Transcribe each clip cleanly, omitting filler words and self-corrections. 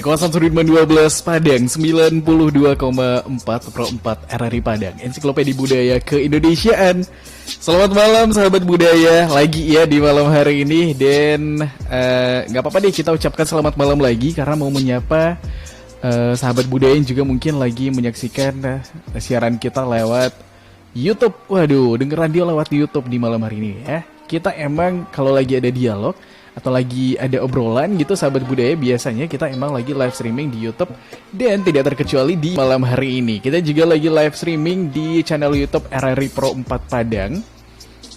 kawasan Sudirman 12 Padang 92,4 RRI Padang, Ensiklopedia Budaya Keindonesiaan. Selamat malam sahabat budaya, lagi ya di malam hari ini. Dan gak apa-apa deh kita ucapkan selamat malam lagi, karena mau menyapa sahabat budaya yang juga mungkin lagi menyaksikan siaran kita lewat YouTube. Waduh, denger radio lewat YouTube di malam hari ini ya. Kita emang kalau lagi ada dialog atau lagi ada obrolan gitu sahabat budaya, biasanya kita emang lagi live streaming di YouTube. Dan tidak terkecuali di malam hari ini kita juga lagi live streaming di channel YouTube RRI Pro 4 Padang.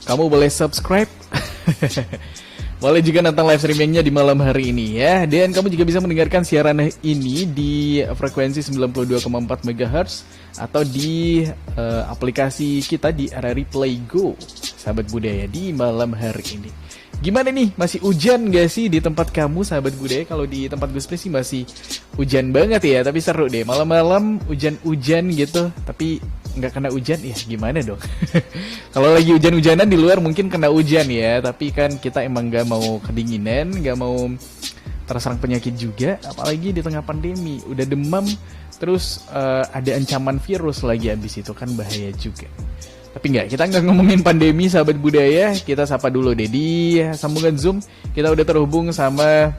Kamu boleh subscribe boleh juga nonton live streamingnya di malam hari ini ya. Dan kamu juga bisa mendengarkan siaran ini di frekuensi 92,4 MHz atau di aplikasi kita di RRI Play Go sahabat budaya di malam hari ini. Gimana nih, masih hujan gak sih di tempat kamu sahabat budaya? Kalau di tempat gue sih masih hujan banget ya, tapi seru deh. Malam-malam hujan-hujan gitu, tapi nggak kena hujan ya gimana dong? Kalau lagi hujan-hujanan di luar mungkin kena hujan ya, tapi kan kita emang gak mau kedinginan, gak mau terserang penyakit juga. Apalagi di tengah pandemi, udah demam, terus ada ancaman virus lagi abis itu kan bahaya juga. Tapi kita nggak ngomongin pandemi sahabat budaya, kita sapa dulu deh di sambungan Zoom. Kita udah terhubung sama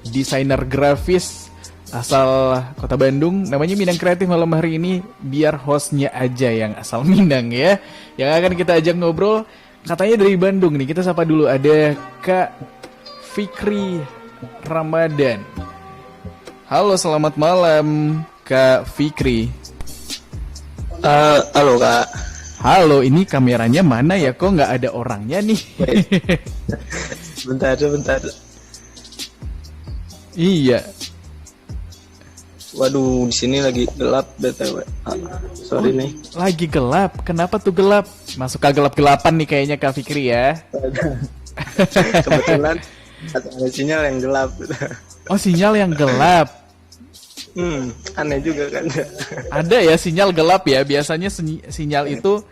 desainer grafis asal Kota Bandung, namanya Minang Kreatif malam hari ini. Biar hostnya aja yang asal Minang ya, yang akan kita ajak ngobrol. Katanya dari Bandung nih, kita sapa dulu. Ada Kak Fikri Ramadan. Halo, selamat malam Kak Fikri. Halo Kak. Halo, ini kameranya mana ya? Kok nggak ada orangnya nih? Bentar. Iya. Waduh, di sini lagi gelap BTW. Sorry nih. Lagi gelap. Kenapa tuh gelap? Masuk ke gelap-gelapan nih kayaknya Kak Fikri ya. Kebetulan ada sinyal yang gelap. Oh, sinyal yang gelap. Aneh juga kan. Ada ya sinyal gelap ya. Biasanya sinyal itu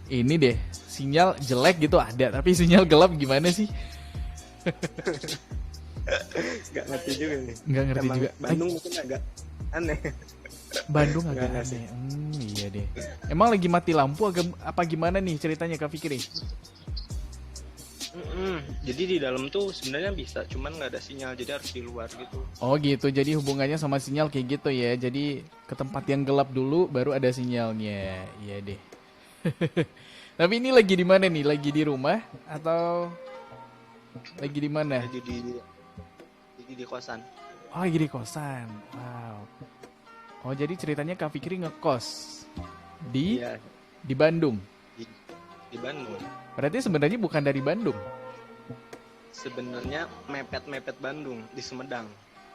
ini deh, sinyal jelek gitu ada, tapi sinyal gelap gimana sih? Gak ngerti juga nih. Gak ngerti emang juga. Bandung mungkin agak aneh. Bandung agak aneh. Iya deh. Emang lagi mati lampu apa gimana nih ceritanya Kak Fikri? Jadi di dalam tuh sebenarnya bisa, cuman nggak ada sinyal, jadi harus di luar gitu. Oh gitu, jadi hubungannya sama sinyal kayak gitu ya. Jadi ke tempat yang gelap dulu baru ada sinyalnya. Iya deh. Tapi ini lagi di mana nih? Lagi di rumah atau lagi di mana? Lagi di kosan. Oh, lagi di kosan. Wow. Oh, jadi ceritanya Kak Fikri ngekos di Iya, di Bandung. di Bandung. Berarti sebenarnya bukan dari Bandung. Sebenarnya mepet Bandung, di Sumedang.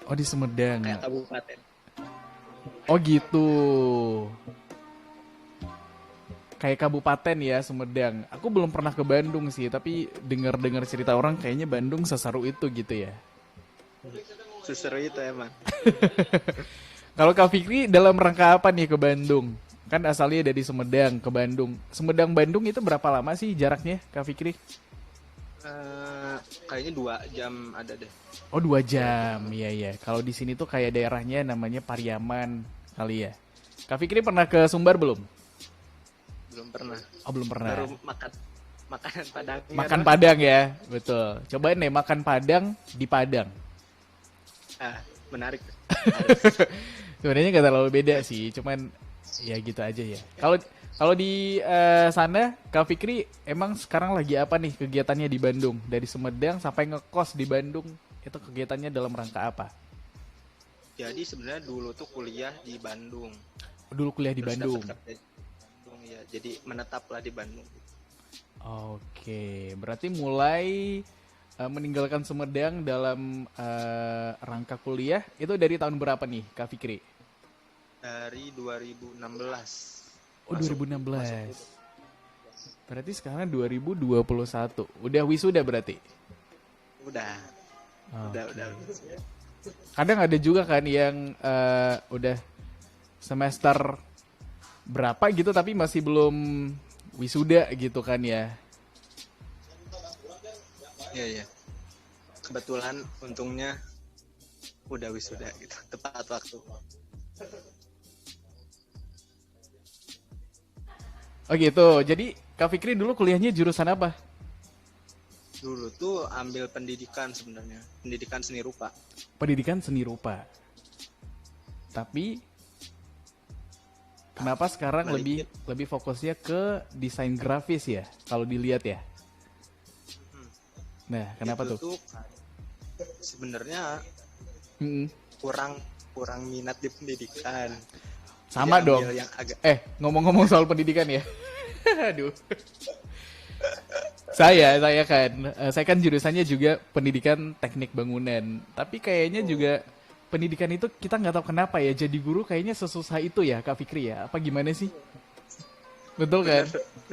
Oh, di Sumedang. Kayak kabupaten. Oh gitu. Kayak kabupaten ya Sumedang. Aku belum pernah ke Bandung sih, tapi dengar-dengar cerita orang kayaknya Bandung seseru itu gitu ya. Seseru itu emang. Kalau Kak Fikri dalam rangka apa nih ke Bandung? Kan asalnya dari Sumedang ke Bandung. Sumedang Bandung itu berapa lama sih jaraknya Kak Fikri? Kayaknya 2 jam ada deh. Oh 2 jam, iya. Kalau di sini tuh kayak daerahnya namanya Pariaman kali ya. Kak Fikri pernah ke Sumbar belum? Belum pernah. Oh belum pernah. Baru makanan Padang. Makan Padang ya, betul. Cobain deh makan Padang di Padang. Menarik. Sebenarnya nggak terlalu beda sih, cuman ya gitu aja ya. Kalau di sana, Kak Fikri emang sekarang lagi apa nih kegiatannya di Bandung? Dari Sumedang sampai ngekos di Bandung, itu kegiatannya dalam rangka apa? Jadi sebenarnya dulu tuh kuliah di Bandung. Dulu kuliah di Terus Bandung. dapet kerja di Bandung, ya. Jadi menetaplah di Bandung. Oke, berarti mulai meninggalkan Sumedang dalam rangka kuliah itu dari tahun berapa nih Kak Fikri? Dari 2016. Oh 2016. Berarti sekarang 2021. Udah wisuda berarti? Udah. Okay. Udah. Kadang ada juga kan yang udah semester berapa gitu tapi masih belum wisuda gitu kan ya. Iya. Kebetulan untungnya udah wisuda gitu tepat waktu. Oh gitu. Jadi Kak Fikri dulu kuliahnya jurusan apa? Dulu tuh ambil pendidikan sebenarnya, pendidikan seni rupa. Pendidikan seni rupa. Tapi kenapa sekarang lebih Balikin. lebih fokusnya ke desain grafis ya? Kalau dilihat ya. Nah, kenapa Itu tuh? tuh sebenarnya Mm-mm. kurang kurang minat di pendidikan. Jadi Sama dong. ambil yang agak Ngomong-ngomong soal pendidikan ya. Aduh. Saya kan jurusannya juga pendidikan teknik bangunan. Tapi kayaknya juga pendidikan itu kita nggak tahu kenapa ya jadi guru kayaknya sesusah itu ya Kak Fikri ya. Apa gimana sih? Betul kan?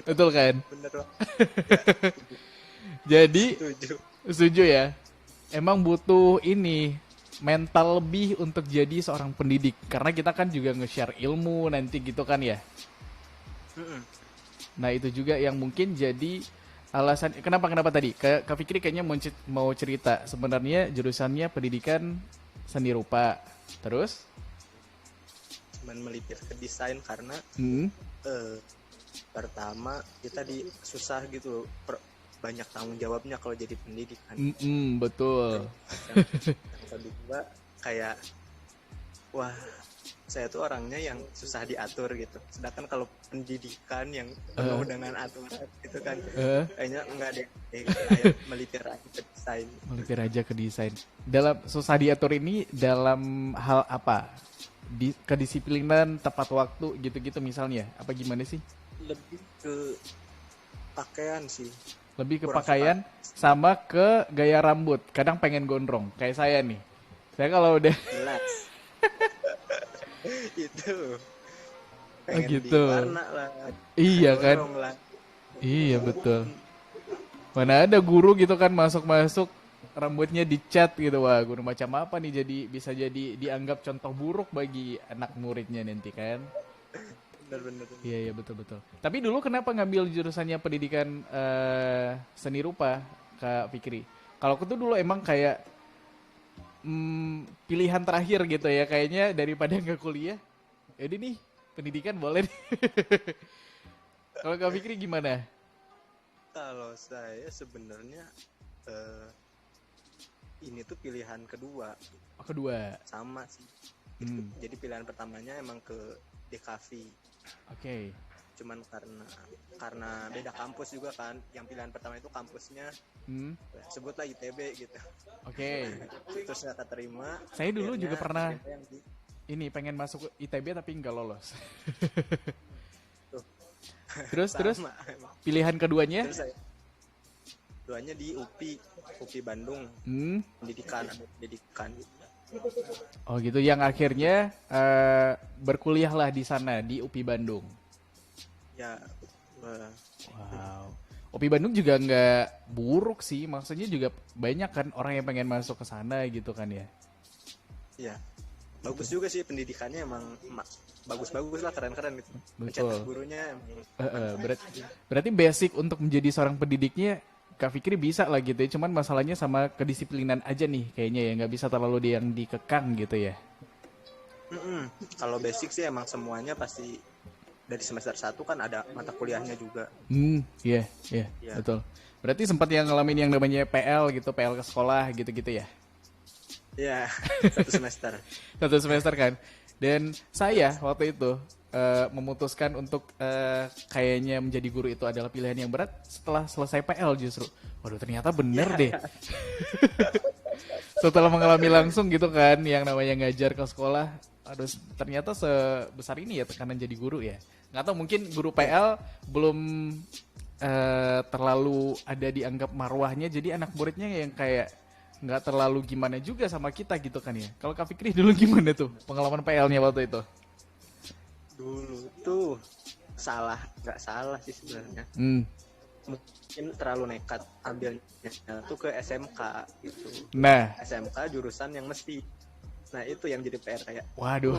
Betul kan? bener loh, Jadi setuju. setuju ya. Emang butuh ini mental lebih untuk jadi seorang pendidik karena kita kan juga nge-share ilmu nanti gitu kan ya. Mm-mm. Nah, itu juga yang mungkin jadi alasan kenapa tadi Kak Fikri kayaknya mau cerita sebenarnya jurusannya pendidikan seni rupa. Terus Cuman melipir ke desain karena hmm, eh, pertama kita susah gitu, banyak tanggung jawabnya kalau jadi pendidikan. betul. Yang kedua kayak wah, saya tuh orangnya yang susah diatur gitu. Sedangkan kalau pendidikan yang penuh dengan aturan itu kan Eh, kayaknya enggak deh. Kayak melipir aja ke desain. melipir aja ke desain. Dalam susah diatur ini dalam hal apa? Kedisiplinan, tepat waktu gitu-gitu misalnya. Apa gimana sih? Lebih ke pakaian sih. Lebih ke Kurang pakaian sama ke gaya rambut. Kadang pengen gondrong kayak saya nih. Saya kalau udah Jelas. Itu oh pengen gitu. diwarna lah, Iya kan? dorong lah. Iya betul. Mana ada guru gitu kan masuk-masuk rambutnya dicat gitu. Wah, guru macam apa nih bisa jadi dianggap contoh buruk bagi anak muridnya nanti kan. Bener-bener. Iya iya betul-betul. Tapi dulu kenapa ngambil jurusannya pendidikan seni rupa Kak Fikri? Kalau aku tuh dulu emang kayak pilihan terakhir gitu ya kayaknya daripada nggak kuliah. Jadi nih pendidikan boleh nih. Kalau Kak Fikri gimana? Kalau saya sebenarnya eh, ini tuh pilihan kedua, Oh, kedua. sama sih. Hmm, Jadi pilihan pertamanya emang ke DKV. oke. Cuman karena beda kampus juga kan. Yang pilihan pertama itu kampusnya Hmm, sebutlah ITB gitu. oke. Terus nggak keterima. Saya dulu Akhirnya juga pernah terima yang di ini pengen masuk ITB tapi nggak lolos. tuh. Terus Sama emang. pilihan keduanya? Terus saya keduanya di UPI Bandung, Hmm, pendidikan. oh gitu. Yang akhirnya berkuliahlah di sana di UPI Bandung. Ya, eh, Wow. UPI Bandung juga nggak buruk sih. Maksudnya juga banyak kan orang yang pengen masuk ke sana gitu kan ya. ya bagus juga sih pendidikannya, emang bagus-bagus lah, keren-keren gitu. Mencetak Betul. gurunya emang Berarti basic untuk menjadi seorang pendidiknya Kak Fikri bisa lah gitu ya. Cuman masalahnya sama kedisiplinan aja nih kayaknya ya. Nggak bisa terlalu yang dikekang gitu ya. Kalau basic sih emang semuanya pasti dari semester 1 kan ada mata kuliahnya juga. Iya, Iya. betul. Berarti sempat yang ngalamin yang namanya PL gitu, PL ke sekolah gitu-gitu ya. Ya, satu semester. Satu semester kan. Dan saya waktu itu memutuskan untuk kayaknya menjadi guru itu adalah pilihan yang berat setelah selesai PL justru. Waduh, ternyata bener deh. Setelah mengalami langsung gitu kan yang namanya ngajar ke sekolah, aduh ternyata sebesar ini ya tekanan jadi guru ya. Nggak tahu mungkin guru PL belum terlalu ada dianggap marwahnya, jadi anak muridnya yang kayak nggak terlalu gimana juga sama kita gitu kan ya. Kalau Kak Fikri dulu gimana tuh pengalaman PL-nya waktu itu? Dulu tuh nggak salah sih sebenarnya. Mungkin terlalu nekat ambilnya tuh ke SMK gitu. Nah, SMK jurusan yang mesti. Nah, itu yang jadi PR kayak. waduh.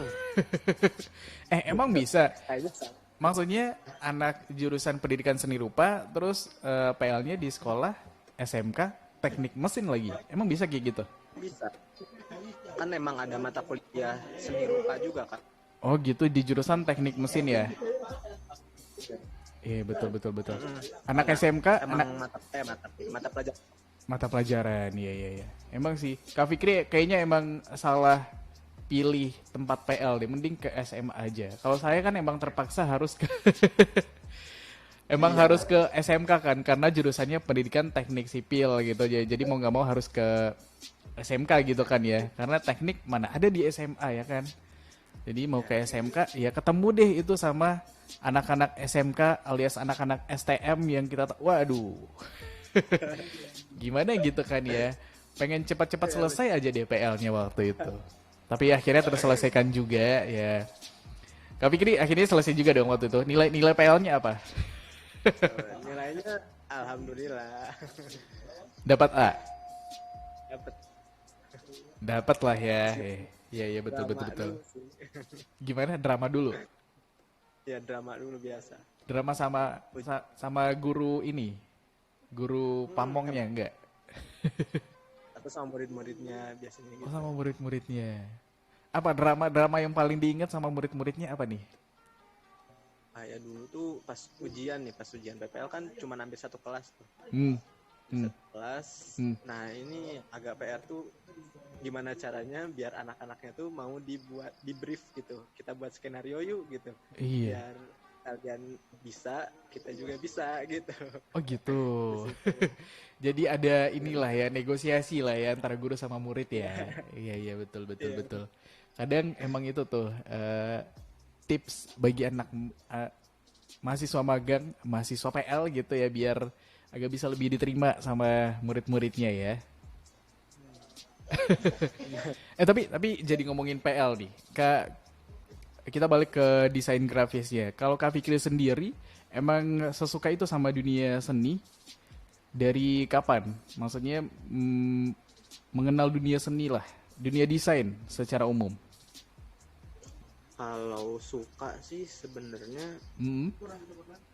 Emang bisa? Kayaknya salah. Maksudnya anak jurusan pendidikan seni rupa terus PL-nya di sekolah SMK teknik mesin lagi. Emang bisa kayak gitu? Bisa. kan emang ada mata kuliah seni rupa juga kan. Oh gitu, di jurusan teknik mesin ya? Iya betul betul betul. Anak SMK, Emang anak mata pelajaran. mata pelajaran, iya iya iya. Emang sih, Kak Fikri kayaknya emang salah pilih tempat PL deh, mending ke SMA aja. Kalau saya kan emang terpaksa harus ke emang harus ke SMK kan, karena jurusannya pendidikan teknik sipil gitu. Jadi mau nggak mau harus ke SMK gitu kan ya, karena teknik mana ada di SMA ya kan. Jadi mau ke SMK ya ketemu deh itu sama anak-anak SMK alias anak-anak STM yang kita waduh. Gimana gitu kan ya. Pengen cepat-cepat selesai aja DPL-nya waktu itu. Tapi akhirnya terselesaikan juga ya. Kak Fikri akhirnya selesai juga dong waktu itu. Nilai PL-nya apa? Nilainya alhamdulillah Dapat A. dapat. Dapat lah ya. Iya iya betul Drama betul betul. dulu sih. Gimana drama dulu? Ya drama dulu biasa. Drama sama guru ini. Guru pamongnya enggak? Atau sama murid-muridnya biasanya Oh gitu. sama murid-muridnya. Apa drama yang paling diingat sama murid-muridnya apa nih? Kayak dulu tuh pas ujian PPL kan cuma ambil satu kelas tuh. Hmm. Hmm. Satu kelas. Hmm. Nah ini agak PR tuh gimana caranya biar anak-anaknya tuh mau di brief gitu. Kita buat skenario yuk gitu. Iya. Biar kalian bisa, kita juga bisa gitu. Oh gitu. Jadi ada inilah ya negosiasi lah ya antara guru sama murid ya. Iya iya betul betul Iya. betul. Kadang emang itu tuh tips bagi anak mahasiswa magang, mahasiswa PL gitu ya biar agak bisa lebih diterima sama murid-muridnya ya. Tapi jadi ngomongin PL nih. Kita balik ke desain grafisnya. Kalau Kak Fikri sendiri emang sesuka itu sama dunia seni dari kapan? Maksudnya mengenal dunia seni lah, dunia desain secara umum. Kalau suka sih sebenarnya Hmm,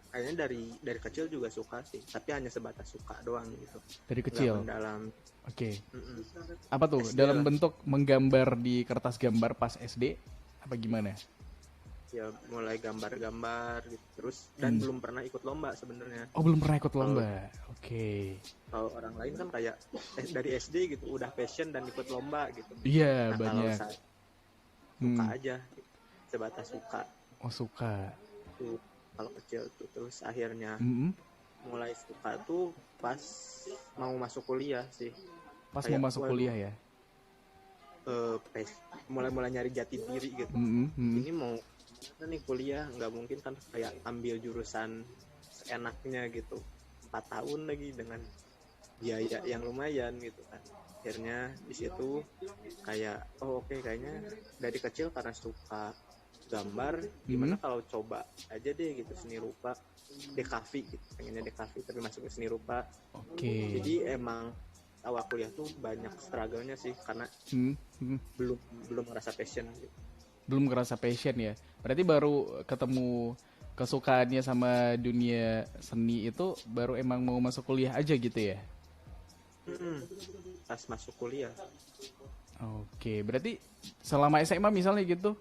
kayaknya dari kecil juga suka sih, tapi hanya sebatas suka doang gitu. dari Nggak kecil. mendalam. Oke. Mm-mm. Apa tuh? SD Dalam lah. bentuk menggambar di kertas gambar pas SD? Apa gimana? Ya mulai gambar-gambar gitu terus dan belum pernah ikut lomba sebenarnya. Oh belum pernah ikut lomba. Oke. Kalau orang lain kan kayak dari SD gitu udah passion dan ikut lomba gitu. Iya Nah kalau banyak. saya suka Hmm. aja gitu. Sebatas suka Oh suka. tuh kalau kecil tuh terus akhirnya Mm-mm. mulai suka tuh pas mau masuk kuliah sih. Pas Kayak, mau masuk waduh, kuliah ya. mulai nyari jati diri gitu. Mm-mm, mm-mm. Ini mau gimana nih kuliah nggak mungkin kan kayak ambil jurusan seenaknya gitu 4 tahun lagi dengan biaya yang lumayan gitu kan. Akhirnya di situ kayak oke, kayaknya dari kecil karena suka gambar gimana kalau coba aja deh gitu seni rupa DKV gitu, pengennya DKV tapi masuk ke seni rupa. Oke. Jadi emang awal kuliah tuh banyak struggle-nya sih karena Hmm, hmm. belum ngerasa passion gitu. Belum ngerasa passion ya. Berarti baru ketemu kesukaannya sama dunia seni itu baru emang mau masuk kuliah aja gitu ya. Pas masuk kuliah Oke, berarti selama SMA misalnya gitu,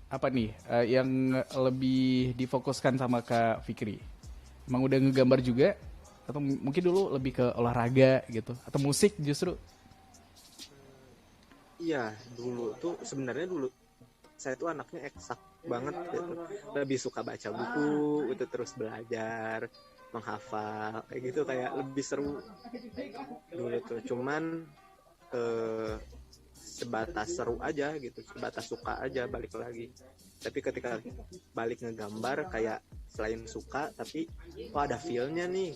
apa nih yang lebih difokuskan sama Kak Fikri? Emang udah ngegambar juga? Atau mungkin dulu lebih ke olahraga gitu? Atau musik justru? iya dulu tuh sebenarnya dulu saya tuh anaknya eksak banget gitu, lebih suka baca buku itu terus belajar menghafal kayak gitu, kayak lebih seru dulu tuh. Cuman sebatas seru aja gitu, sebatas suka aja balik lagi. Tapi ketika balik ngegambar kayak selain suka tapi kok ada feel-nya nih.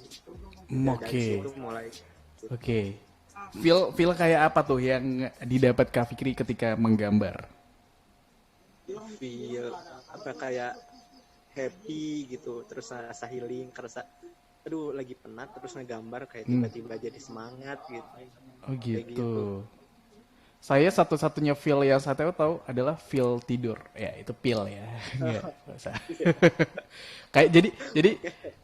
Ya, dari Oke, situ mulai oke. Feel kayak apa tuh yang didapat Kak Fikri ketika menggambar? feel apa kayak happy gitu, terus rasa healing, kerasa aduh lagi penat terus ngegambar kayak tiba-tiba jadi semangat gitu. Oh Kayak gitu. gitu. Saya satu-satunya feel yang saya tahu adalah feel tidur. Ya, itu feel ya. Nggak usah. Kayak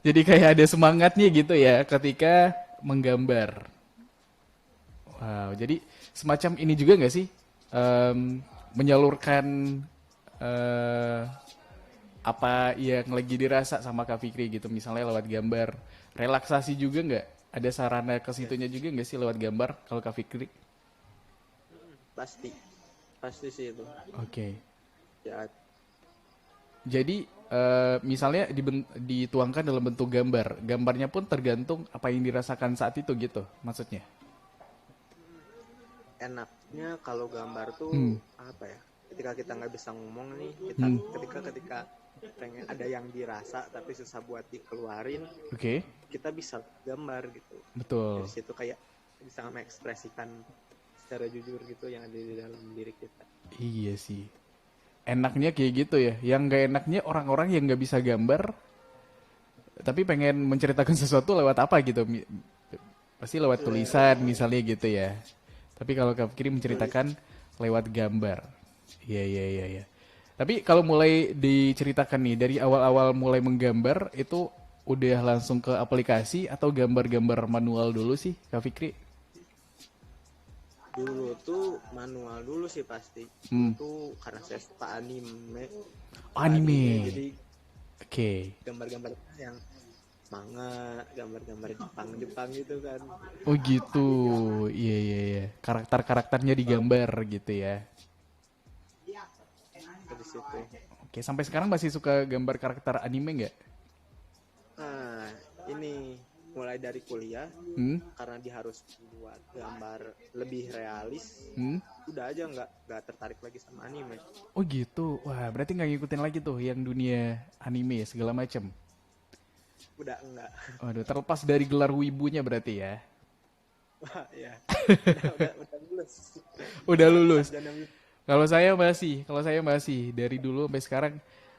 jadi kayak ada semangatnya gitu ya ketika menggambar. Wow, jadi semacam ini juga nggak sih? menyalurkan eh, apa yang lagi dirasa sama Kak Fikri gitu, misalnya lewat gambar. Relaksasi juga nggak? Ada sarana ke Ya, situnya juga nggak sih lewat gambar kalau Kak Fikri? pasti pasti sih itu. Oke. Ya, Jadi misalnya dituangkan dalam bentuk gambar. Gambarnya pun tergantung apa yang dirasakan saat itu gitu maksudnya. enaknya kalau gambar Hmm. tuh apa ya, ketika kita nggak bisa ngomong nih, kita Hmm. ketika pengen ada yang dirasa tapi susah buat dikeluarin, Oke. kita bisa gambar gitu. Dari Betul. situ kayak bisa mengekspresikan secara jujur gitu yang ada di dalam diri kita. Iya sih. Enaknya kayak gitu ya. Yang nggak enaknya orang-orang yang nggak bisa gambar tapi pengen menceritakan sesuatu lewat apa gitu. Pasti lewat tulisan misalnya gitu ya. Tapi kalau Kak Fikri Tulis. menceritakan lewat gambar. Iya, iya, iya, iya. Tapi kalau mulai diceritakan nih, dari awal-awal mulai menggambar, itu udah langsung ke aplikasi atau gambar-gambar manual dulu sih, Kak Fikri? Dulu tuh manual dulu sih pasti. Dulu Hmm, tuh karena saya oh, suka anime anime. jadi Oke. gambar-gambar yang manga, gambar-gambar Jepang-Jepang gitu kan. Oh gitu. Iya, iya, iya. Karakter-karakternya digambar gitu ya. Dari situ. Oke, sampai sekarang masih suka gambar karakter anime nggak? Nah, ini mulai dari kuliah Hmm? karena dia harus buat gambar lebih realis, Hmm? udah aja nggak tertarik lagi sama anime. Oh gitu. Wah, berarti nggak ngikutin lagi tuh yang dunia anime segala macem. Udah enggak. Waduh, terlepas dari gelar wibunya berarti ya. Wah, ya. Udah lulus. Udah lulus. Sarjana wib. Kalau saya masih dari dulu sampai sekarang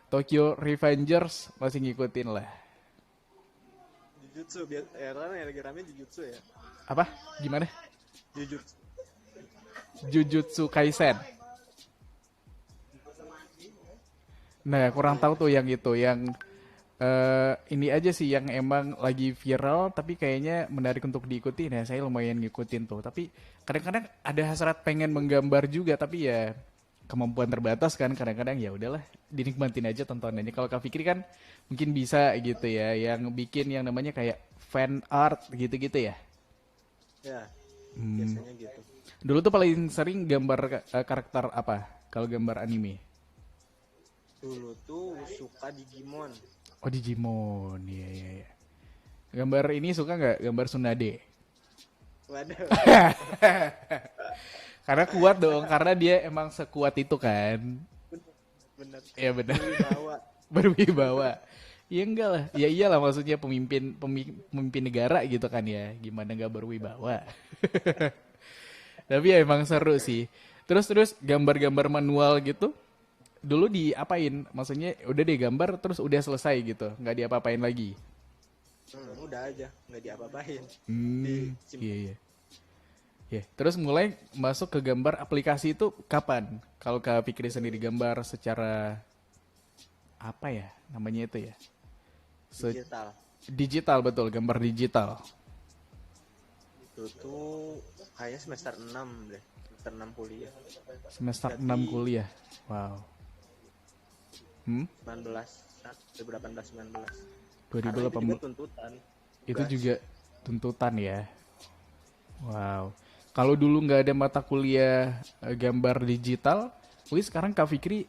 Tokyo Revengers masih ngikutin lah. Jujutsu biar karena yang lagi rame Jujutsu ya. Apa? Gimana? Jujutsu. Jujutsu Kaisen. Nah, kurang tahu tuh yang itu, yang ini aja sih yang emang lagi viral tapi kayaknya menarik untuk diikuti. Nah, saya lumayan ngikutin tuh. Tapi kadang-kadang ada hasrat pengen menggambar juga, tapi ya kemampuan terbatas kan. Kadang-kadang ya udahlah, dinikmatin aja tontonannya. Kalau Kak Fikri kan mungkin bisa gitu ya, yang bikin yang namanya kayak fan art gitu-gitu ya. Ya, Hmm. biasanya gitu. Dulu tuh paling sering gambar karakter apa? Kalau gambar anime. Dulu tuh suka Digimon. Oh, Digimon. Iya, iya, iya. Gambar ini suka nggak? Gambar Tsunade. Waduh, Karena kuat dong, karena dia emang sekuat itu kan. bener. Ya benar. Berwibawa. Berwibawa. Ya enggak lah. Ya iyalah, maksudnya pemimpin negara gitu kan ya. Gimana nggak berwibawa. Tapi ya emang seru sih. Terus gambar-gambar manual gitu. Dulu diapain? Maksudnya udah deh gambar terus udah selesai gitu. Nggak diapa-apain lagi. Udah aja, nggak diapa-apain. Hmm, iya, Disimpan. iya. Ya, terus mulai masuk ke gambar aplikasi itu kapan? Kalau Kak Fikri sendiri gambar secara apa ya namanya itu ya? Digital. Digital, betul, gambar digital. Itu tuh kayaknya semester 6 deh. Semester 6 kuliah. Semester 6 Berarti kuliah. Wow. Hmm? 19, 2018 19. Karena itu juga 2018 tuntutan itu tugas. juga tuntutan ya. Wow. Kalau dulu nggak ada mata kuliah gambar digital, wih sekarang Kak Fikri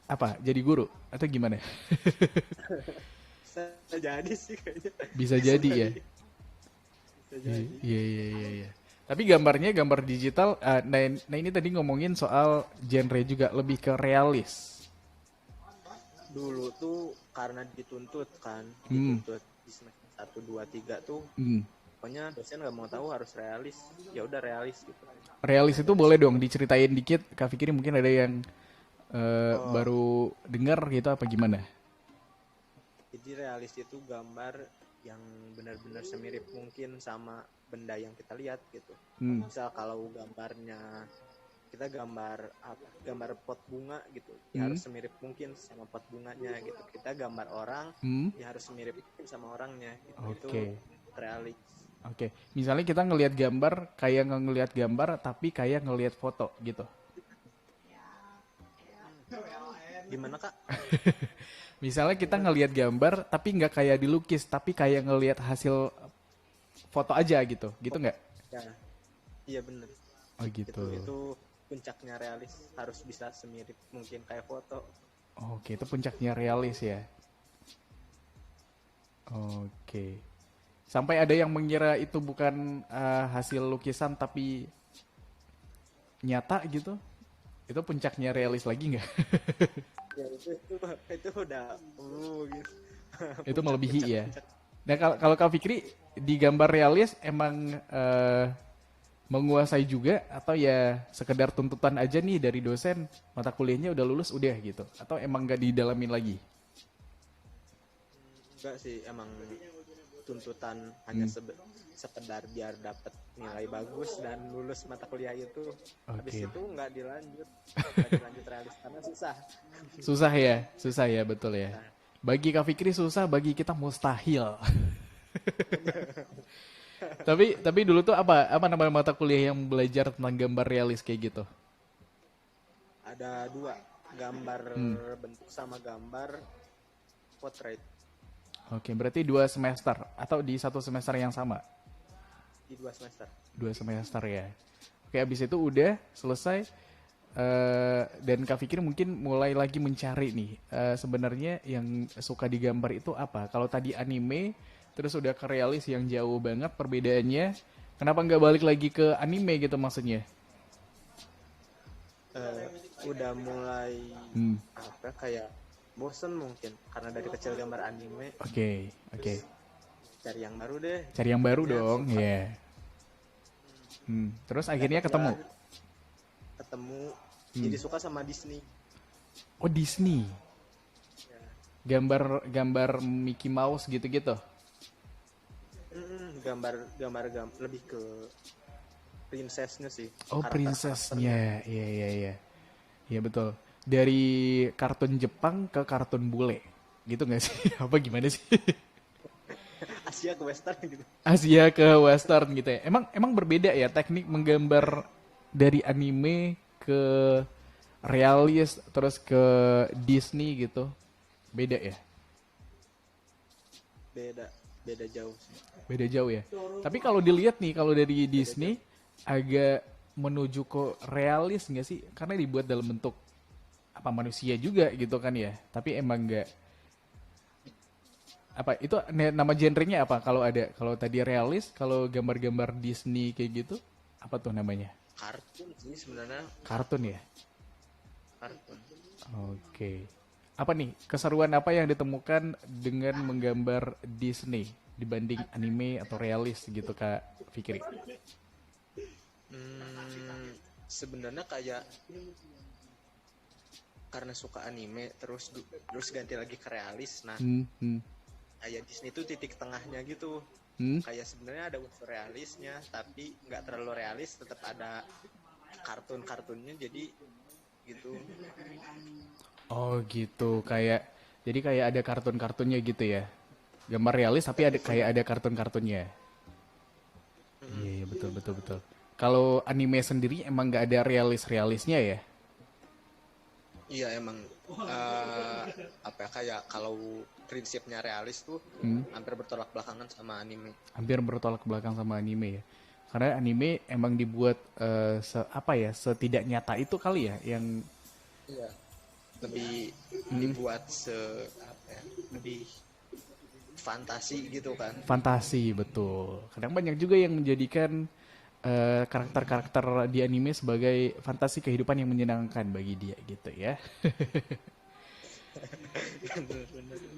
apa? Jadi guru atau gimana? Bisa jadi sih kayaknya. Bisa Bisa jadi ya. jadi. Bisa jadi. Iya, iya, iya, iya. Tapi gambarnya gambar digital. Nah ini tadi ngomongin soal genre juga lebih ke realis. Dulu tuh karena dituntut kan, Hmm, dituntut di semester 1 2 3 tuh hmm. pokoknya dosen nggak mau tahu harus realis. Ya udah realis gitu. Realis itu Dari boleh situ. dong diceritain dikit. Kak Fikri mungkin ada yang Oh, baru dengar gitu apa gimana? jadi realis itu gambar yang benar-benar semirip mungkin sama benda yang kita lihat gitu. Hmm, Misal kalau gambarnya kita gambar apa? Gambar pot bunga gitu. Ya hmm, harus semirip mungkin sama pot bunganya gitu. Kita gambar orang, hmm. ya harus semirip mungkin sama orangnya gitu. Itu Oke, realis. oke. Misalnya kita ngelihat gambar kayak nggak ngelihat gambar tapi kayak ngelihat foto gitu. Gimana Kak? Misalnya kita ngelihat gambar tapi nggak kayak dilukis, tapi kayak ngelihat hasil foto aja gitu, gitu nggak? Ya, iya bener. Oh gitu. Itu puncaknya realis, harus bisa semirip mungkin kayak foto. Oke, itu puncaknya realis ya. Oke. Sampai ada yang mengira itu bukan hasil lukisan tapi nyata gitu. Itu puncaknya realis lagi nggak? Ya itu udah gitu. Itu melebihi ya. Puncak. Nah kalau Kak Fikri di gambar realis emang menguasai juga atau ya sekedar tuntutan aja nih dari dosen mata kuliahnya udah lulus udah gitu atau emang nggak didalamin lagi? Enggak sih, emang tuntutan hanya sekedar biar dapat nilai bagus dan lulus mata kuliah itu. Habis Oke. itu nggak dilanjut realis karena susah. Susah ya betul ya. Bagi Kak Fikri susah, bagi kita mustahil. Tapi dulu tuh apa nama mata kuliah yang belajar tentang gambar realis kayak gitu? Ada dua, gambar bentuk sama gambar portrait Oke, berarti 2 semester atau di 1 semester yang sama? di 2 semester. 2 semester ya. Oke, habis itu udah selesai dan Kak Fikri mungkin mulai lagi mencari nih sebenarnya yang suka digambar itu apa? Kalau tadi anime, terus udah ke realis yang jauh banget perbedaannya. Kenapa nggak balik lagi ke anime gitu maksudnya? Udah mulai Hmm. apa kayak bosen mungkin karena dari kecil gambar anime, Oke. cari yang baru deh. Cari yang baru Ya, dong, suka. ya. Terus akhirnya ketemu. Ketemu jadi suka sama Disney. Oh Disney, Ya. gambar Mickey Mouse gitu-gitu. Gambar lebih ke princessnya sih. Oh Karakter-karakternya. princessnya, iya. Iya betul. Dari kartun Jepang ke kartun bule, gitu nggak sih? Apa gimana sih? Asia ke Western gitu. Asia ke Western gitu ya. Emang berbeda ya teknik menggambar dari anime ke realis terus ke Disney gitu. Beda ya? Beda jauh sih. Beda jauh ya. Tapi kalau dilihat nih kalau dari Disney agak menuju ke realis nggak sih? Karena dibuat dalam bentuk apa manusia juga gitu kan ya. Tapi emang nggak apa itu nama genrenya apa kalau ada kalau tadi realis kalau gambar-gambar Disney kayak gitu apa tuh namanya? Kartun sih sebenarnya, Kartun ya. kartun. Oke. Apa nih keseruan apa yang ditemukan dengan menggambar Disney dibanding anime atau realis gitu Kak Fikri? Sebenarnya kayak karena suka anime terus ganti lagi ke realis. Nah, kayak Disney itu titik tengahnya gitu. Kayak sebenarnya ada unsur realisnya tapi nggak terlalu realis, tetap ada kartun-kartunnya jadi gitu. Oh gitu, jadi kayak ada kartun-kartunnya gitu ya. Gambar realis tapi ada kartun-kartunnya. Iya betul. Kalau anime sendiri emang nggak ada realis-realisnya ya? Iya emang apa ya, kayak kalau prinsipnya realis tuh hampir bertolak belakangan sama anime. Hampir bertolak belakang sama anime ya. Karena anime emang dibuat setidak nyata itu kali ya yang Iya. Lebih dibuat lebih fantasi gitu kan. fantasi betul. Kadang banyak juga yang menjadikan karakter-karakter di anime sebagai fantasi kehidupan yang menyenangkan bagi dia gitu ya.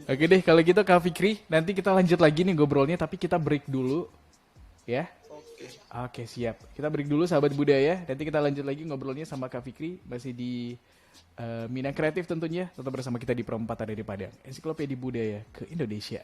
Oke deh kalau gitu Kak Fikri, nanti kita lanjut lagi nih ngobrolnya tapi kita break dulu ya. Oke siap. Kita break dulu sahabat budaya. Nanti kita lanjut lagi ngobrolnya sama Kak Fikri masih di Minang Kreatif tentunya. Tetap bersama kita di Perempatan dari Padang. Ensiklopedia Budaya ke Indonesia.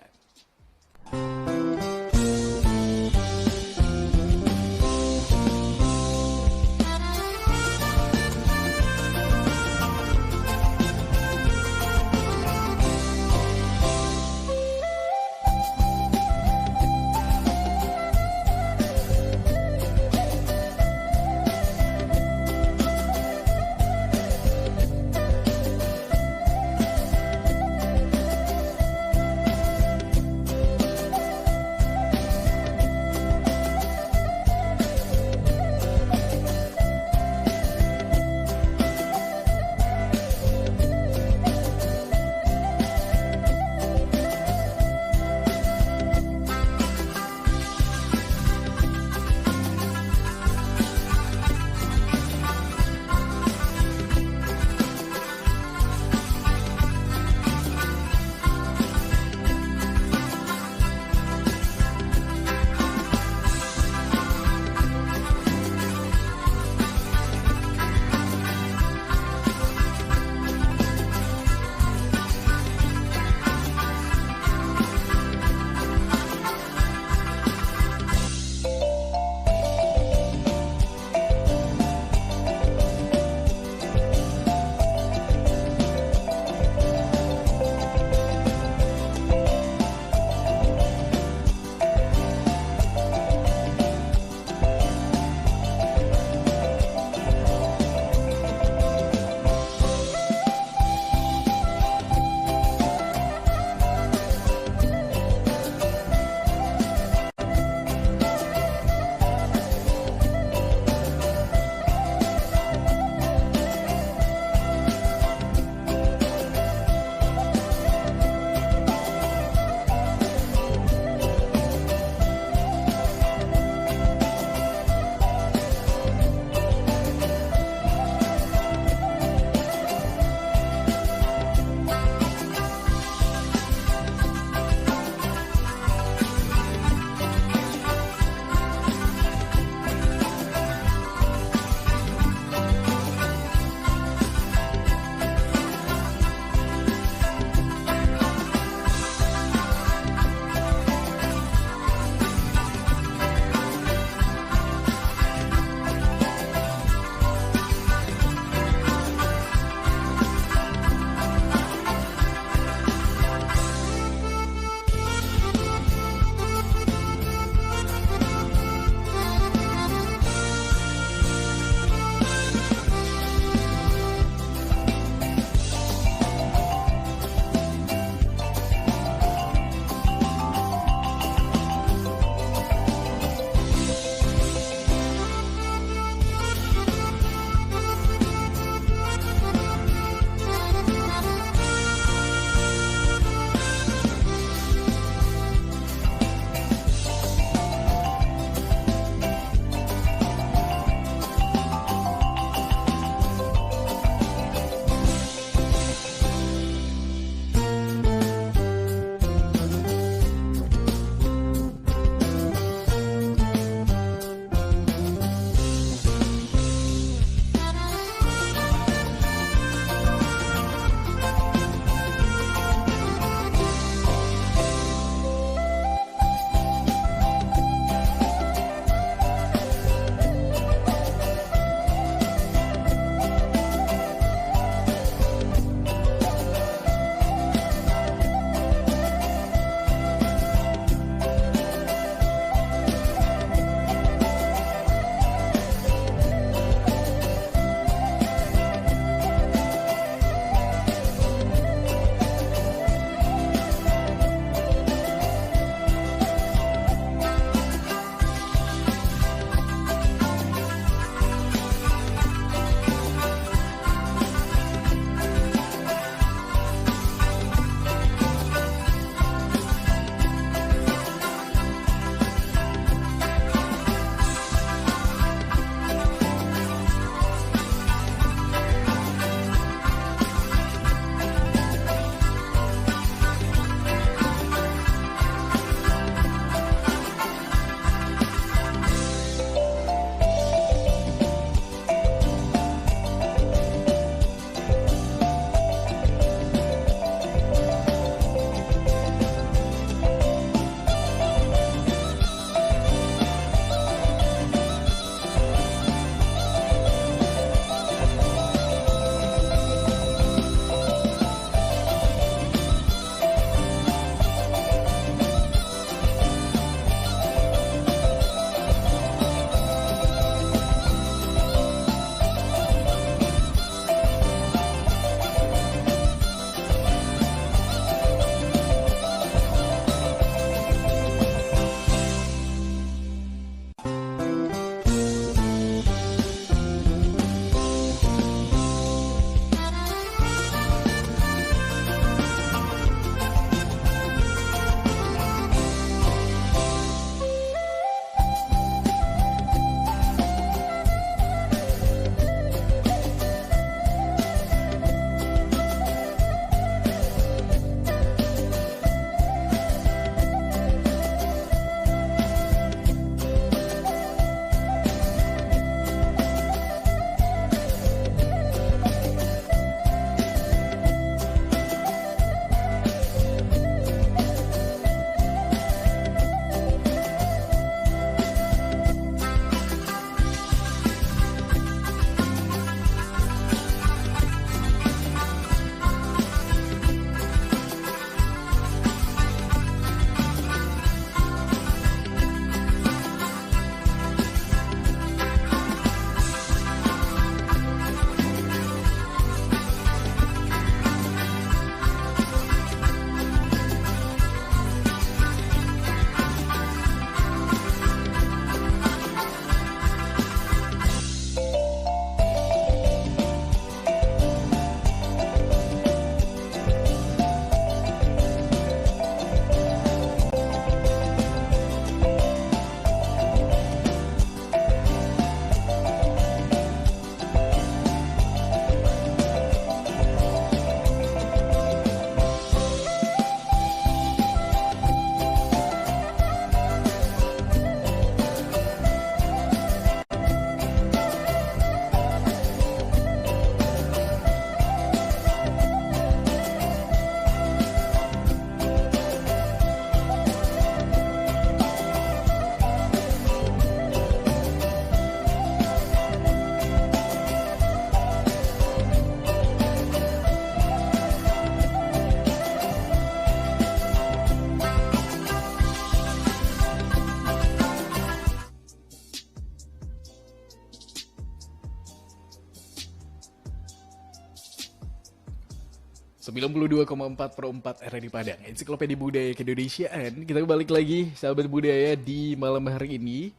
92,4/4 RRI Padang, Ensiklopedia Budaya Keindonesiaan. Kita balik lagi, sahabat budaya, di malam hari ini.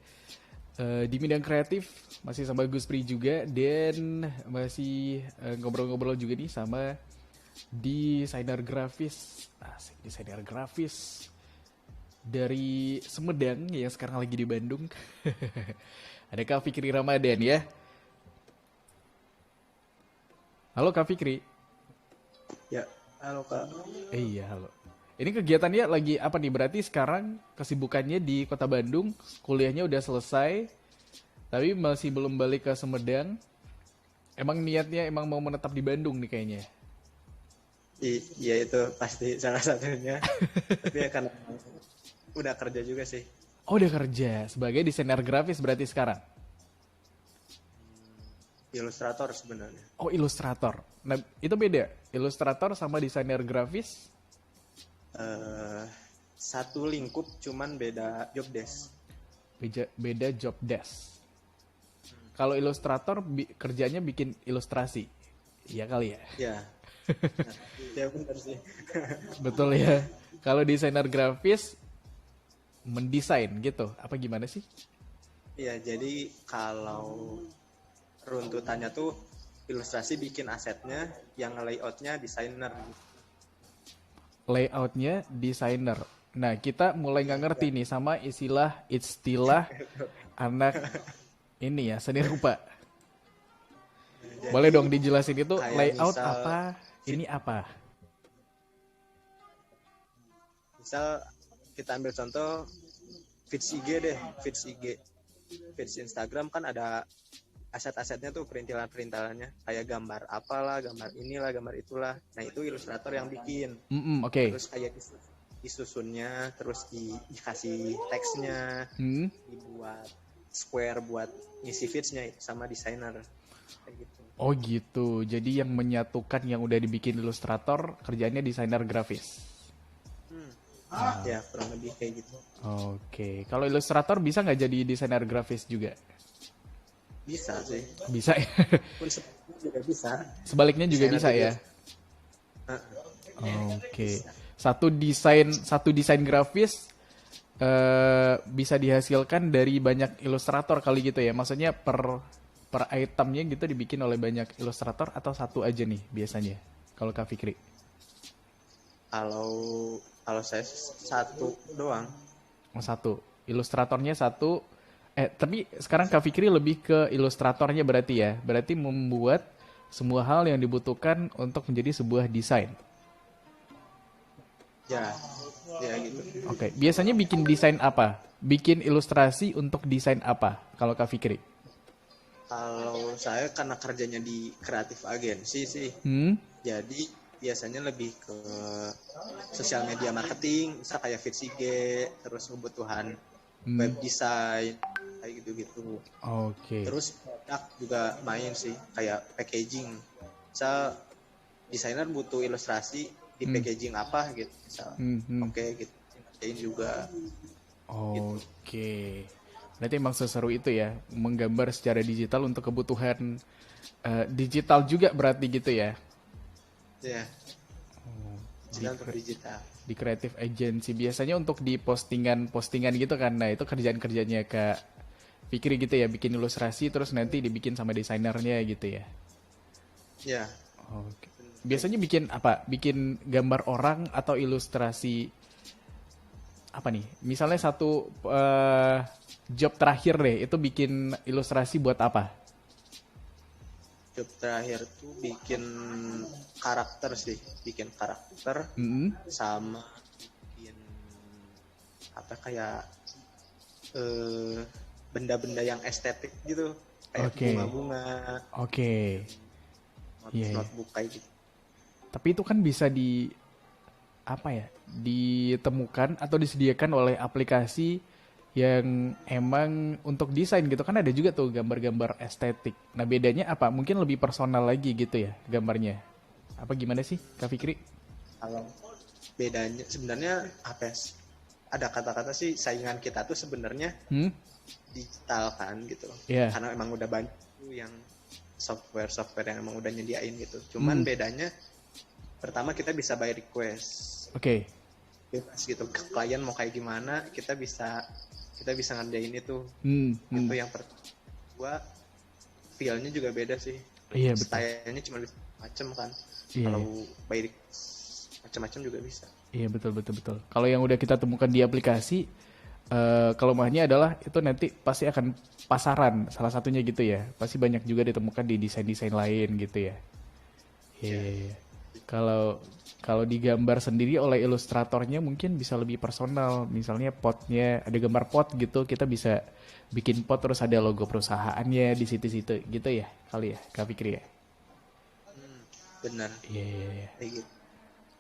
Di bidang kreatif, masih sama Gus Pri juga. Dan masih ngobrol-ngobrol juga nih sama desainer grafis. Asik, desainer grafis dari Sumedang yang sekarang lagi di Bandung. Ada Kak Fikri Ramadan ya. Halo Kak Fikri. Ya, halo Kak. Iya, halo. Ini kegiatannya lagi apa nih? Berarti sekarang kesibukannya di Kota Bandung, kuliahnya udah selesai, tapi masih belum balik ke Sumedang. Emang niatnya emang mau menetap di Bandung nih kayaknya. Iya itu pasti salah satunya. Tapi ya karena udah kerja juga sih. Oh, udah kerja sebagai desainer grafis berarti sekarang. Ilustrator sebenarnya. Oh, ilustrator. Nah, itu beda. Ilustrator sama desainer grafis. Satu lingkup cuman beda job desk. Beda job desk. Kalau ilustrator kerjanya bikin ilustrasi. Iya kali ya? Ya. Ya benar sih. Betul ya. Kalau desainer grafis mendesain gitu. Apa gimana sih? Iya, jadi kalau runtutannya tuh ilustrasi bikin asetnya, yang layoutnya desainer. Layoutnya desainer. Nah, kita mulai nggak ngerti nih sama istilah anak ini ya, seni rupa. Jadi, boleh dong dijelasin itu kayak layout misal, apa, ini apa? Misal kita ambil contoh feeds IG deh, feeds IG. Feeds Instagram kan ada aset-asetnya tuh, perintilan-perintilannya, kayak gambar apalah, gambar inilah, gambar itulah. Nah, itu ilustrator yang bikin. Oke. Terus kayak disusunnya, terus dikasih teksnya, dibuat square buat ngisi feeds-nya sama desainer. Kayak gitu. Oh gitu. Jadi yang menyatukan yang udah dibikin ilustrator, kerjanya desainer grafis. Ya, kurang lebih kayak gitu. Oke. Kalau ilustrator bisa nggak jadi desainer grafis juga? Bisa sih. Bisa ya? Pun sebenarnya juga bisa. Sebaliknya juga bisa ya? Oke. Satu desain grafis bisa dihasilkan dari banyak ilustrator kali gitu ya? Maksudnya per itemnya gitu dibikin oleh banyak ilustrator atau satu aja nih biasanya? Kalau Kak Fikri? Kalau saya satu doang. Oh, satu. Ilustratornya satu. Tapi sekarang Kak Fikri lebih ke ilustratornya berarti ya? Berarti membuat semua hal yang dibutuhkan untuk menjadi sebuah desain. Ya gitu. Oke. Biasanya bikin desain apa? Bikin ilustrasi untuk desain apa? Kalau Kak Fikri? Kalau saya karena kerjanya di kreatif agensi sih. Jadi biasanya lebih ke sosial media marketing, misal kayak feeds IG, terus kebutuhan web design, kayak gitu-gitu. Oke. Terus produk juga main sih, kayak packaging. Misal desainer butuh ilustrasi di packaging apa gitu, misal. Oke, gitu. Kerjain juga. Oke. Berarti emang seseru itu ya, menggambar secara digital untuk kebutuhan digital juga berarti gitu ya? Ya. Digital. Di creative agency biasanya untuk di postingan gitu kan. Nah, itu kerjaan-kerjanya Kak Fikri gitu ya, bikin ilustrasi terus nanti dibikin sama desainernya gitu ya. Ya. Oke. Biasanya bikin apa? Bikin gambar orang atau ilustrasi apa nih? Misalnya satu job terakhir deh, itu bikin ilustrasi buat apa? Job terakhir tuh bikin karakter sih, bikin karakter sama bikin apa kayak benda-benda yang estetik gitu, kayak bunga-bunga. Oke. Notebook kayak gitu. Tapi itu kan bisa ditemukan atau disediakan oleh aplikasi yang emang untuk desain gitu kan, ada juga tuh gambar-gambar estetik. Nah, bedanya apa? Mungkin lebih personal lagi gitu ya gambarnya. Apa gimana sih Kak Fikri? Kalau bedanya sebenarnya apa? Ada kata-kata sih, saingan kita tuh sebenarnya digital kan gitu. Yeah. Karena emang udah banyak yang software yang emang udah nyediain gitu. Cuman bedanya Pertama kita bisa by request, Oke. bebas gitu. Klien mau kayak gimana, kita bisa ngerjain itu. Itu Hmm. yang pertama. Kedua, feel-nya juga beda sih. Iya betul. Stylenya cuma bisa macem kan. Iya, Kalau iya. by request macam-macam juga bisa. Iya, betul betul betul. Kalau yang udah kita temukan di aplikasi, kelemahannya adalah itu nanti pasti akan pasaran salah satunya gitu ya. Pasti banyak juga ditemukan di desain-desain lain gitu ya. Iya, Ya, iya, iya. Kalau kalau digambar sendiri oleh ilustratornya mungkin bisa lebih personal. Misalnya potnya ada gambar pot gitu, kita bisa bikin pot terus ada logo perusahaannya di situ-situ gitu ya. Kali ya, Kak Fikri ya. benar. Iya, iya, iya. Kayak gitu.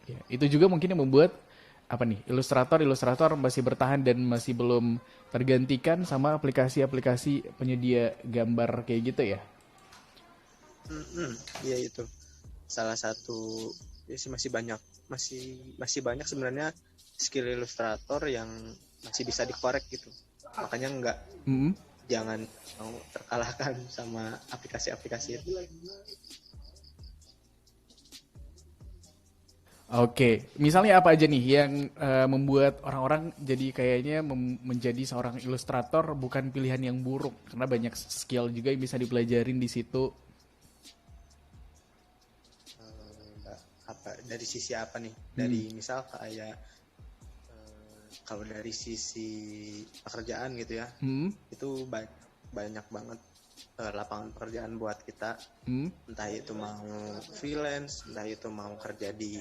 Ya, itu juga mungkin yang membuat apa nih ilustrator masih bertahan dan masih belum tergantikan sama aplikasi-aplikasi penyedia gambar kayak gitu ya. Mm-mm, iya itu salah satu, ya sih masih banyak, masih banyak sebenarnya skill ilustrator yang masih bisa dikorek gitu. Makanya Mm-mm. jangan mau terkalahkan sama aplikasi-aplikasi itu. Oke, misalnya apa aja nih yang membuat orang-orang jadi kayaknya menjadi seorang ilustrator bukan pilihan yang buruk karena banyak skill juga yang bisa dipelajarin di situ. Apa dari sisi apa nih? Hmm. Dari misal kayak kalau dari sisi pekerjaan gitu ya, Hmm. itu banyak banget lapangan pekerjaan buat kita, Hmm. entah itu mau freelance, entah itu mau kerja di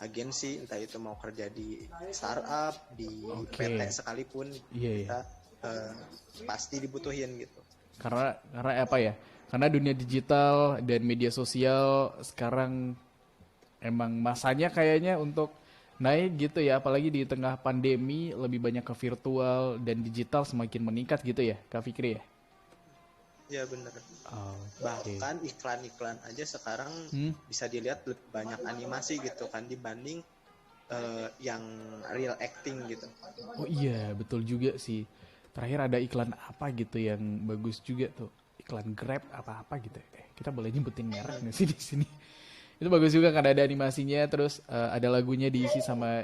agensi, entah itu mau kerja di startup, di Oke. PT sekalipun, Iya, iya. kita pasti dibutuhin gitu. Karena apa ya? Karena dunia digital dan media sosial sekarang emang masanya kayaknya untuk naik gitu ya, apalagi di tengah pandemi lebih banyak ke virtual dan digital semakin meningkat gitu ya, Kak Fikri ya? Ya bener. Oke. Bahkan iklan-iklan aja sekarang Hmm? bisa dilihat lebih banyak animasi gitu kan dibanding yang real acting gitu. Oh iya, betul juga sih. Terakhir ada iklan apa gitu yang bagus juga tuh. Iklan Grab apa-apa gitu. Kita boleh nyebutin merek nggak sih di sini? Itu bagus juga kan ada animasinya, terus ada lagunya diisi sama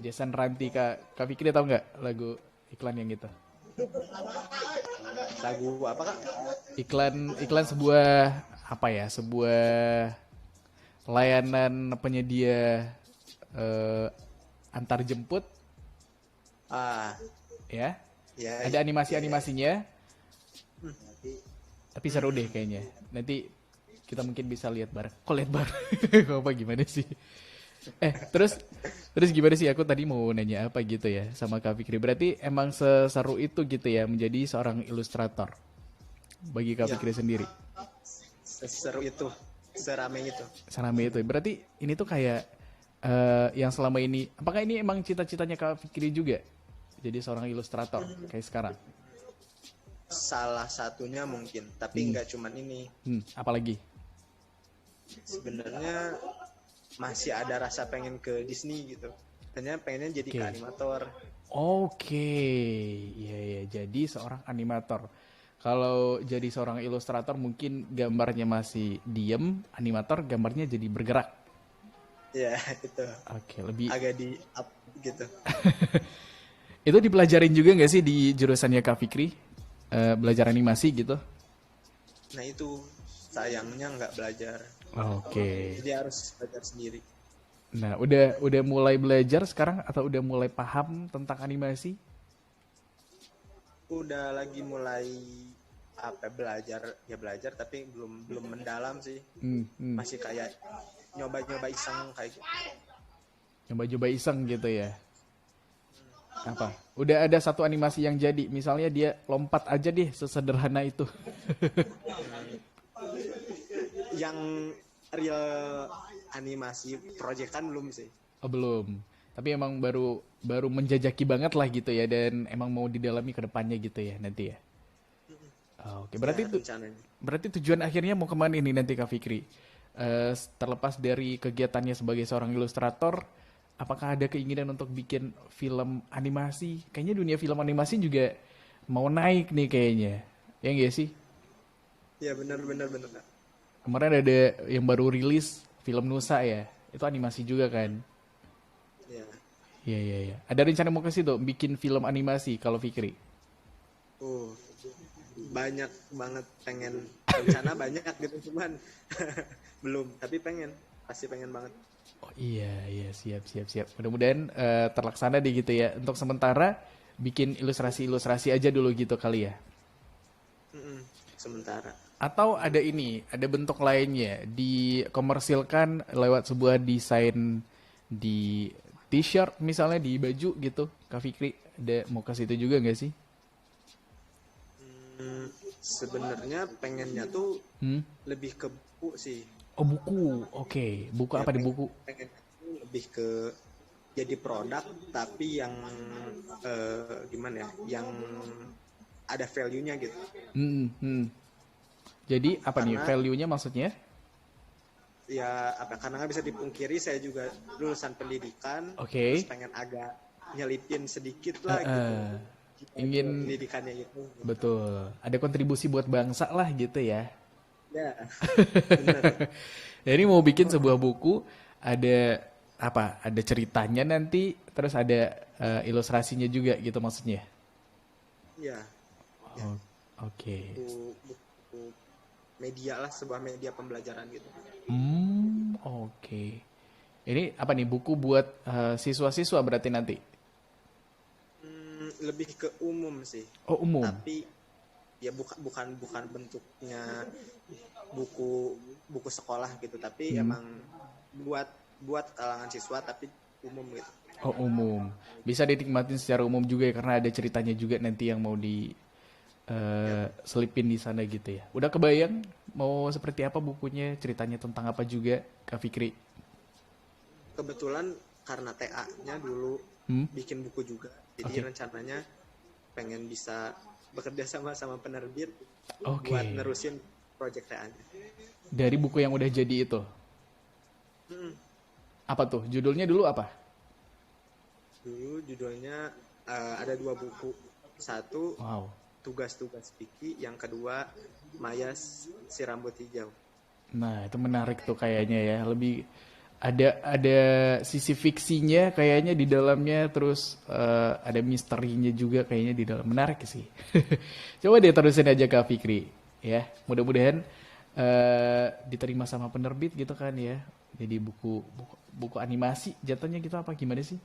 Jason Ranti. Kak Fikri tahu nggak lagu iklan yang gitu? Lagu apa kak? Iklan iklan sebuah apa ya? Sebuah layanan penyedia eh, antar jemput Ah, ya. ya, Ada ya, ya. animasi-animasinya, tapi seru deh kayaknya. Nanti kita mungkin bisa lihat bareng. Kok lihat bareng? Kok apa gimana sih? Terus terus gimana sih? Aku tadi mau nanya apa gitu ya sama Kak Fikri. Berarti emang seseru itu gitu ya menjadi seorang ilustrator bagi Kak Ya, Fikri sendiri. seseru itu, serame itu. Sarame itu. Berarti ini tuh kayak yang selama ini. Apakah ini emang cita-citanya Kak Fikri juga? Jadi seorang ilustrator kayak sekarang. Salah satunya mungkin, tapi Hmm, nggak cuman ini. apalagi? Sebenarnya masih ada rasa pengen ke Disney gitu. Ternyata pengennya jadi Oke. ke animator. Oke, iya ya. Jadi seorang animator. Kalau jadi seorang ilustrator mungkin gambarnya masih diem, animator gambarnya jadi bergerak. Ya, itu Oke, lebih agak di up gitu. itu dipelajarin juga nggak sih di jurusannya Kak Fikri? Belajar animasi gitu? Nah itu sayangnya nggak belajar. Oke. Jadi harus belajar sendiri. Nah, udah mulai belajar sekarang atau udah mulai paham tentang animasi? Udah lagi mulai apa belajar, ya belajar tapi belum belum mendalam sih. Hmm, hmm. Masih kayak nyoba-nyoba iseng kayak gitu. Coba-coba iseng gitu ya. Apa? Udah ada satu animasi yang jadi, misalnya dia lompat aja deh sesederhana itu. Yang real animasi proyekan belum sih. Oh, belum. Tapi emang baru baru menjajaki banget lah gitu ya dan emang mau didalami ke depannya gitu ya nanti ya. Oke, Ya berarti rencananya. berarti tujuan akhirnya mau kemana ini nanti Kak Fikri? Terlepas dari kegiatannya sebagai seorang ilustrator, apakah ada keinginan untuk bikin film animasi? Kayaknya dunia film animasi juga mau naik nih kayaknya. Ya enggak sih? Ya benar benar benar. Kemarin ada yang baru rilis film Nusa ya, Itu animasi juga kan? Ya. Iya, iya, iya. Ada rencana mau ke situ bikin film animasi kalau Fikri? Oh, banyak banget pengen, rencana banyak gitu, cuman belum, tapi pengen, pasti pengen banget. Oh iya, iya, siap, siap, siap. Mudah-mudahan terlaksana deh gitu ya. Untuk sementara bikin ilustrasi-ilustrasi aja dulu gitu kali ya. Mm-mm, sementara. Atau ada ini, ada bentuk lainnya dikomersilkan lewat sebuah desain di t-shirt misalnya di baju gitu. Kak Fikri, ada mau ke situ juga nggak sih? Sebenarnya pengennya tuh Hmm? lebih ke buku sih. Oh buku, oke. Buku Ya apa di buku? pengennya tuh lebih ke jadi produk, tapi yang gimana ya, yang ada value-nya gitu. Hmm, hmm. Jadi apa nih Karena value-nya maksudnya? ya apa, karena nggak bisa dipungkiri saya juga lulusan pendidikan, terus Oke. pengen agak nyelipin sedikit Eh, lah gitu eh, kita ke ingin pendidikannya itu. betul. Ada kontribusi buat bangsa lah gitu ya. Ya, bener. Jadi mau bikin sebuah buku ada apa? Ada ceritanya nanti, terus ada ilustrasinya juga gitu maksudnya. Ya, ya. Oh, oke. Buku media lah, sebuah media pembelajaran gitu. Oke. Ini apa nih buku buat siswa-siswa berarti nanti? Lebih ke umum sih, Oh, umum. tapi ya bukan bentuknya buku buku sekolah gitu, tapi emang buat buat kalangan siswa tapi umum gitu. Oh, umum. Bisa dinikmatin secara umum juga ya karena ada ceritanya juga nanti yang mau di Ya, selipin di sana gitu ya. Udah kebayang mau seperti apa bukunya, ceritanya tentang apa juga, Kak Fikri? kebetulan karena TA-nya dulu Hmm? bikin buku juga, Oke. jadi rencananya pengen bisa bekerja sama sama penerbit Oke. buat nerusin project TA-nya. Dari buku yang udah jadi itu. Hmm, Apa tuh? Judulnya dulu apa? dulu judulnya ada dua buku, satu Wow. tugas-tugas Piki, yang kedua Mayas si rambut hijau. Nah, itu menarik tuh kayaknya ya. Lebih ada sisi fiksinya kayaknya di dalamnya, terus ada misterinya juga kayaknya di dalam. Menarik sih. Coba deh terusin aja Kak Fikri ya. Mudah-mudahan diterima sama penerbit gitu kan ya. Jadi buku animasi jatuhnya gitu apa gimana sih?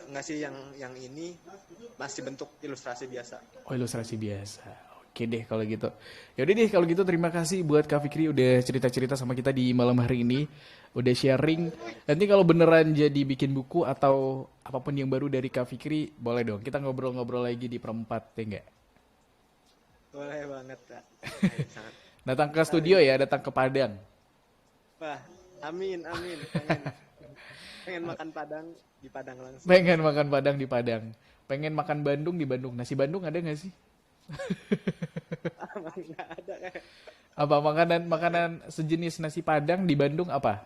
Nggak sih, yang ini masih bentuk ilustrasi biasa. Oh, ilustrasi biasa. Oke deh kalau gitu. Yaudah deh kalau gitu terima kasih buat Kak Fikri udah cerita-cerita sama kita di malam hari ini. Udah sharing. Nanti kalau beneran jadi bikin buku atau apapun yang baru dari Kak Fikri, boleh dong. Kita ngobrol-ngobrol lagi di perempat, ya enggak? Boleh banget, Kak. Sangat. Datang ke studio ya, datang ke Padang. Wah, amin, amin. Pengen makan Padang di Padang langsung. Pengen makan Padang di Padang. Pengen makan Bandung di Bandung. Nasi Bandung ada nggak sih? Emang nggak ada kayak. Apa makanan sejenis nasi Padang di Bandung apa?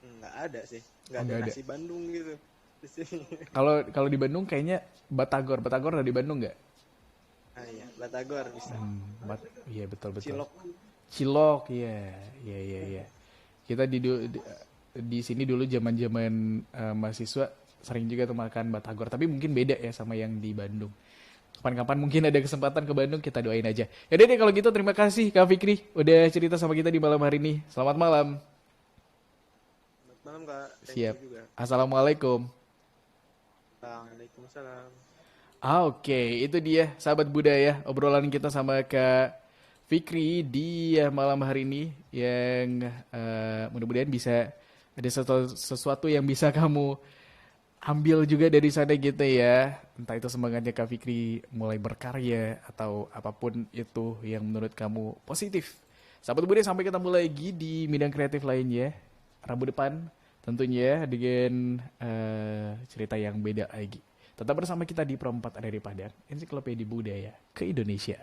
Nggak ada sih. Nggak Oh, ada nggak ada. nasi Bandung gitu di sini. Kalau kalau di Bandung kayaknya Batagor. Batagor ada di Bandung nggak? Ah iya, Batagor bisa. Iya betul betul. Cilok. Cilok, iya, iya, iya, iya. Kita di sini dulu zaman-zaman mahasiswa sering juga tuh makan batagor, tapi mungkin beda ya sama yang di Bandung. Kapan-kapan mungkin ada kesempatan ke Bandung, kita doain aja. Yaudah deh kalau gitu terima kasih Kak Fikri udah cerita sama kita di malam hari ini. Selamat malam. Selamat malam, Kak. Thank Siap. you juga. Assalamualaikum. Waalaikumsalam. Oke, itu dia sahabat budaya obrolan kita sama Kak Fikri di malam hari ini yang mudah-mudahan bisa ada sesuatu yang bisa kamu ambil juga dari sana gitu ya. Entah itu semangatnya Kak Fikri mulai berkarya atau apapun itu yang menurut kamu positif. Sahabat budaya sampai ketemu lagi di bidang kreatif lainnya Rabu depan tentunya dengan cerita yang beda lagi. Tetap bersama kita di Perempat Ada di Padang, Ensiklopedia Budaya ke Indonesia.